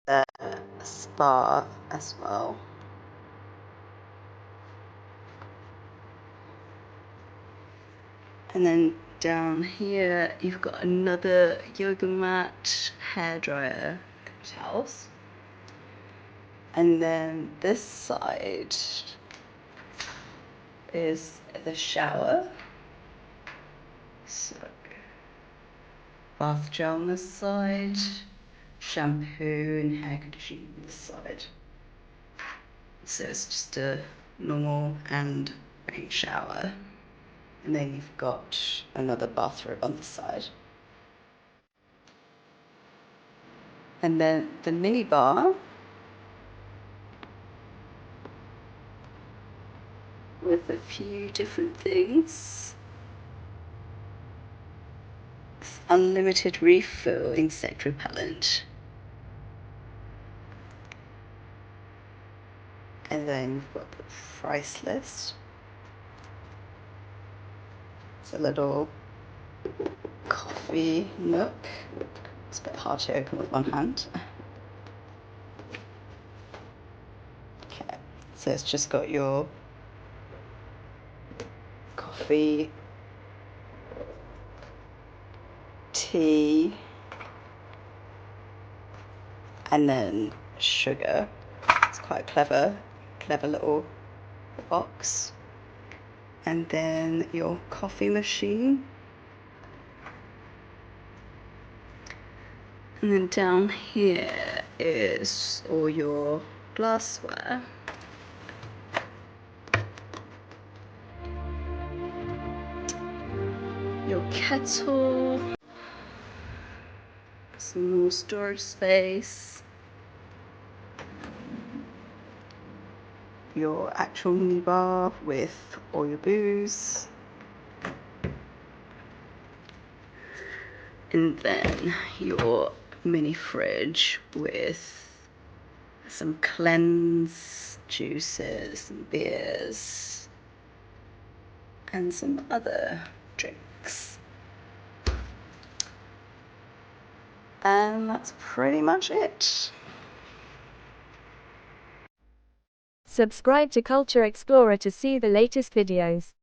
the spa as well. And then down here, you've got another yoga mat, hairdryer, towels. And then this side is the shower. So, bath gel on this side, shampoo and hair conditioner on this side. So it's just a normal and rain shower. And then you've got another bathroom on the side. And then the mini bar with a few different things. It's unlimited refill insect repellent. And then you've got the price list. It's a little coffee nook. It's a bit hard to open with one hand. Okay, so it's just got your coffee, tea, and then sugar. It's quite a clever little box. And then your coffee machine. And then down here is all your glassware. Your kettle. Some more storage space. Your actual minibar with all your booze. And then your mini fridge with some cleanse juices, some beers, and some other drinks. And that's pretty much it. Subscribe to Culture Explorer to see the latest videos.